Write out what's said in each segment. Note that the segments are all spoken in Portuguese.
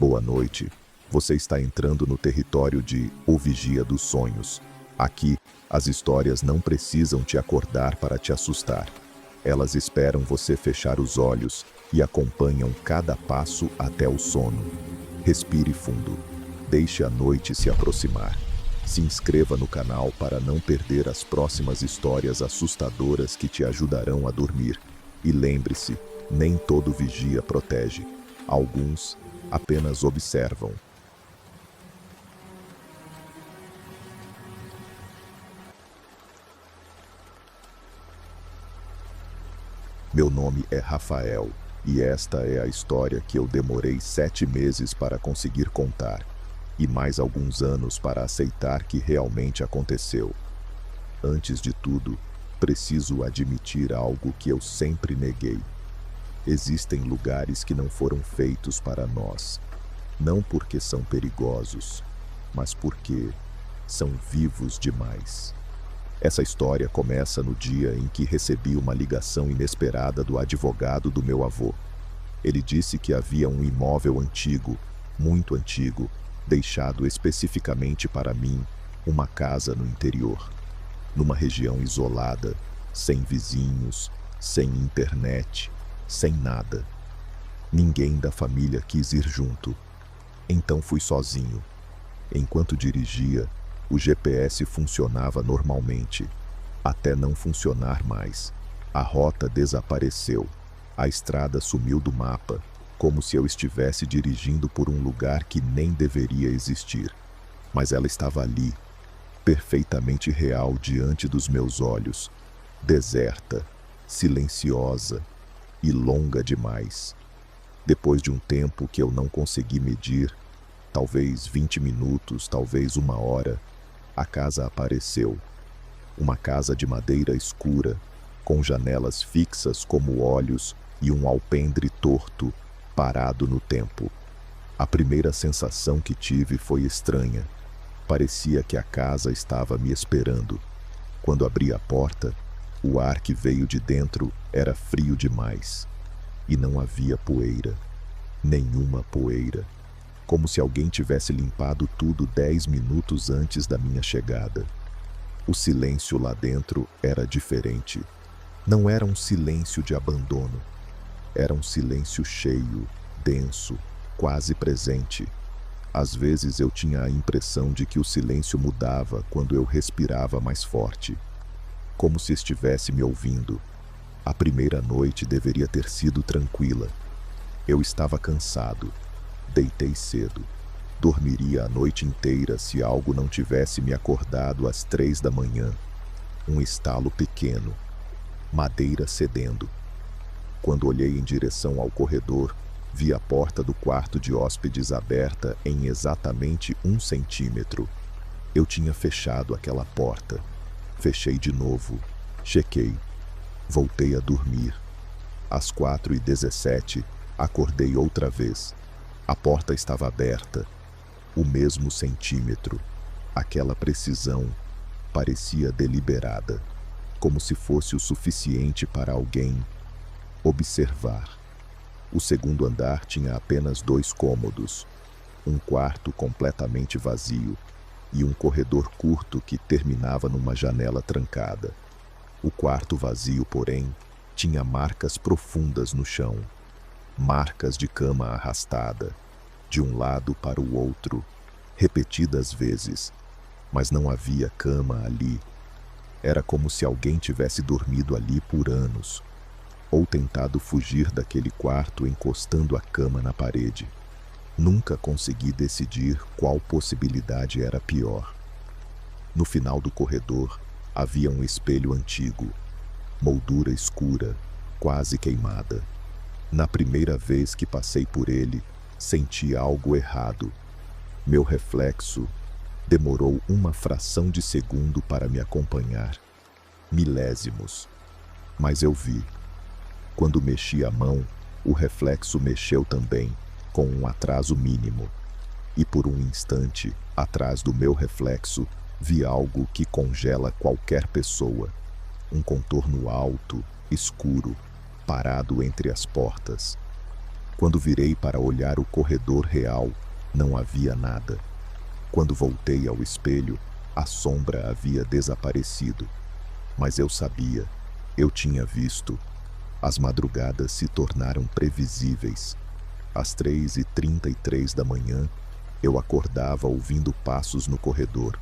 Boa noite. Você está entrando no território de O Vigia dos Sonhos. Aqui, as histórias não precisam te acordar para te assustar. Elas esperam você fechar os olhos e acompanham cada passo até o sono. Respire fundo. Deixe a noite se aproximar. Se inscreva no canal para não perder as próximas histórias assustadoras que te ajudarão a dormir. E lembre-se, nem todo vigia protege. Alguns apenas observam. Meu nome é Rafael, e esta é a história que eu demorei 7 meses para conseguir contar, e mais alguns anos para aceitar que realmente aconteceu. Antes de tudo, preciso admitir algo que eu sempre neguei. Existem lugares que não foram feitos para nós, não porque são perigosos, mas porque são vivos demais. Essa história começa no dia em que recebi uma ligação inesperada do advogado do meu avô. Ele disse que havia um imóvel antigo, muito antigo, deixado especificamente para mim, uma casa no interior, numa região isolada, sem vizinhos, sem internet, sem nada. Ninguém da família quis ir junto. Então fui sozinho. Enquanto dirigia, o GPS funcionava normalmente, até não funcionar mais. A rota desapareceu. A estrada sumiu do mapa, como se eu estivesse dirigindo por um lugar que nem deveria existir. Mas ela estava ali, perfeitamente real diante dos meus olhos, deserta, silenciosa e longa demais. Depois de um tempo que eu não consegui medir, talvez 20 minutos, talvez 1 hora, a casa apareceu. Uma casa de madeira escura, com janelas fixas como olhos e um alpendre torto, parado no tempo. A primeira sensação que tive foi estranha. Parecia que a casa estava me esperando. Quando abri a porta, o ar que veio de dentro era frio demais. E não havia poeira. Nenhuma poeira. Como se alguém tivesse limpado tudo 10 minutos antes da minha chegada. O silêncio lá dentro era diferente. Não era um silêncio de abandono. Era um silêncio cheio, denso, quase presente. Às vezes eu tinha a impressão de que o silêncio mudava quando eu respirava mais forte. Como se estivesse me ouvindo. A primeira noite deveria ter sido tranquila. Eu estava cansado. Deitei cedo. Dormiria a noite inteira se algo não tivesse me acordado às 3 da manhã. Um estalo pequeno. Madeira cedendo. Quando olhei em direção ao corredor, vi a porta do quarto de hóspedes aberta em exatamente 1 centímetro. Eu tinha fechado aquela porta. Fechei de novo. Chequei. Voltei a dormir. Às 4h17, acordei outra vez. A porta estava aberta. O mesmo centímetro. Aquela precisão parecia deliberada, como se fosse o suficiente para alguém observar. O segundo andar tinha apenas 2 cômodos, um quarto completamente vazio e um corredor curto que terminava numa janela trancada. O quarto vazio, porém, tinha marcas profundas no chão, marcas de cama arrastada, de um lado para o outro, repetidas vezes, mas não havia cama ali. Era como se alguém tivesse dormido ali por anos, ou tentado fugir daquele quarto encostando a cama na parede. Nunca consegui decidir qual possibilidade era pior. No final do corredor, havia um espelho antigo, moldura escura, quase queimada. Na primeira vez que passei por ele, senti algo errado. Meu reflexo demorou uma fração de segundo para me acompanhar. Milésimos. Mas eu vi. Quando mexi a mão, o reflexo mexeu também, com um atraso mínimo. E por um instante, atrás do meu reflexo, vi algo que congela qualquer pessoa. Um contorno alto, escuro, parado entre as portas. Quando virei para olhar o corredor real, não havia nada. Quando voltei ao espelho, a sombra havia desaparecido. Mas eu sabia, eu tinha visto. As madrugadas se tornaram previsíveis. Às 3h33 da manhã, eu acordava ouvindo passos no corredor.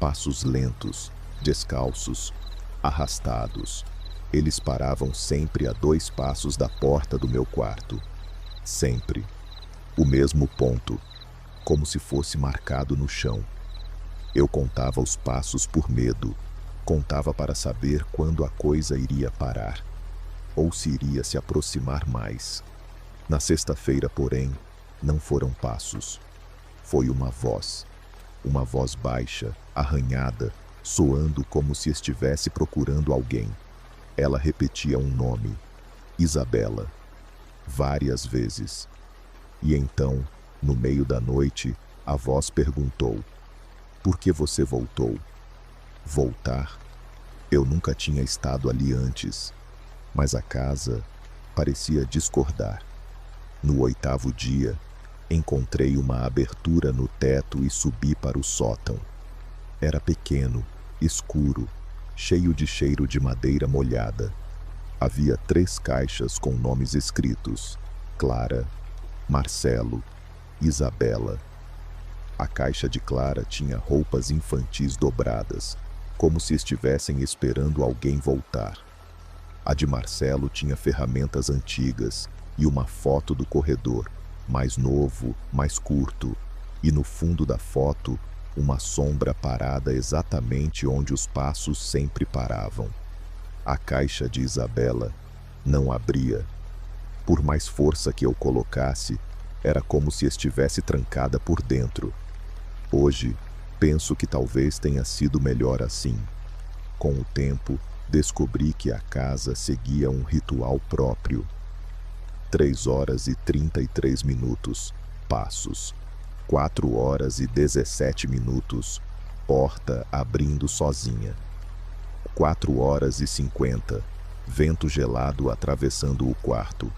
Passos lentos, descalços, arrastados. Eles paravam sempre a 2 passos da porta do meu quarto. Sempre. O mesmo ponto, como se fosse marcado no chão. Eu contava os passos por medo. Contava para saber quando a coisa iria parar, ou se iria se aproximar mais. Na sexta-feira, porém, não foram passos. Foi uma voz baixa, arranhada, soando como se estivesse procurando alguém. Ela repetia um nome, Isabela, várias vezes. E então, no meio da noite, a voz perguntou: "Por que você voltou?" Voltar? Eu nunca tinha estado ali antes, mas a casa parecia discordar. No 8º dia, encontrei uma abertura no teto e subi para o sótão. Era pequeno, escuro, cheio de cheiro de madeira molhada. Havia 3 caixas com nomes escritos: Clara, Marcelo, Isabela. A caixa de Clara tinha roupas infantis dobradas, como se estivessem esperando alguém voltar. A de Marcelo tinha ferramentas antigas e uma foto do corredor, mais novo, mais curto, e no fundo da foto, uma sombra parada exatamente onde os passos sempre paravam. A caixa de Isabela não abria. Por mais força que eu colocasse, era como se estivesse trancada por dentro. Hoje, penso que talvez tenha sido melhor assim. Com o tempo, descobri que a casa seguia um ritual próprio. 3h33, passos. 4h17, porta abrindo sozinha. 4h50, vento gelado atravessando o quarto.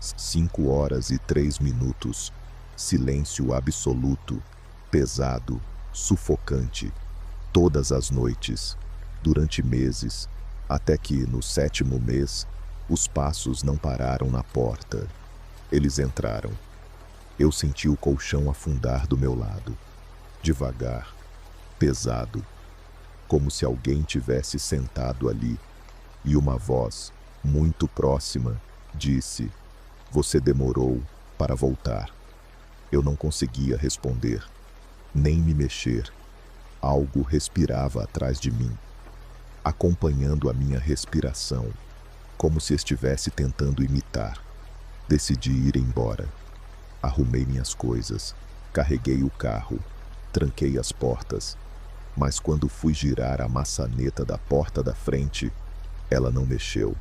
5h03, silêncio absoluto, pesado, sufocante. Todas as noites, durante meses, até que, no 7º mês, os passos não pararam na porta. Eles entraram. Eu senti o colchão afundar do meu lado. Devagar, pesado, como se alguém tivesse sentado ali. E uma voz, muito próxima, disse: "Você demorou para voltar." Eu não conseguia responder, nem me mexer. Algo respirava atrás de mim, acompanhando a minha respiração, como se estivesse tentando imitar. Decidi ir embora. Arrumei minhas coisas, carreguei o carro, tranquei as portas, mas quando fui girar a maçaneta da porta da frente, ela não mexeu.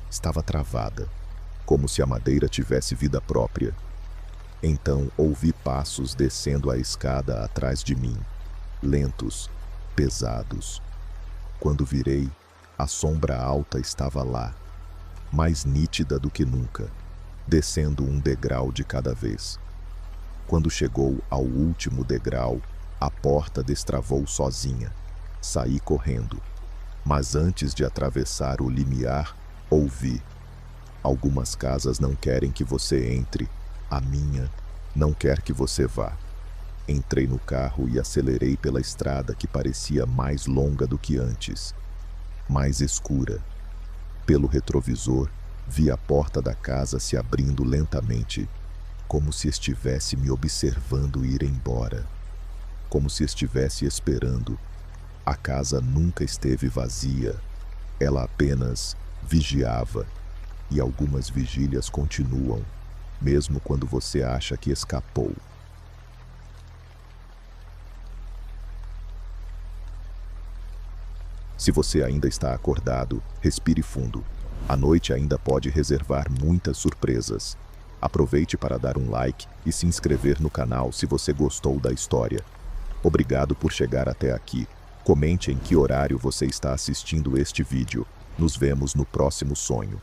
Estava travada, como se a madeira tivesse vida própria. Então ouvi passos descendo a escada atrás de mim, lentos, pesados. Quando virei, a sombra alta estava lá, mais nítida do que nunca, descendo um degrau de cada vez. Quando chegou ao último degrau, a porta destravou sozinha. Saí correndo, mas antes de atravessar o limiar, ouvi: "Algumas casas não querem que você entre, a minha não quer que você vá." Entrei no carro e acelerei pela estrada que parecia mais longa do que antes, mais escura. Pelo retrovisor, vi a porta da casa se abrindo lentamente, como se estivesse me observando ir embora, como se estivesse esperando. A casa nunca esteve vazia, ela apenas vigiava, e algumas vigílias continuam, mesmo quando você acha que escapou. Se você ainda está acordado, respire fundo. A noite ainda pode reservar muitas surpresas. Aproveite para dar um like e se inscrever no canal se você gostou da história. Obrigado por chegar até aqui. Comente em que horário você está assistindo este vídeo. Nos vemos no próximo sonho.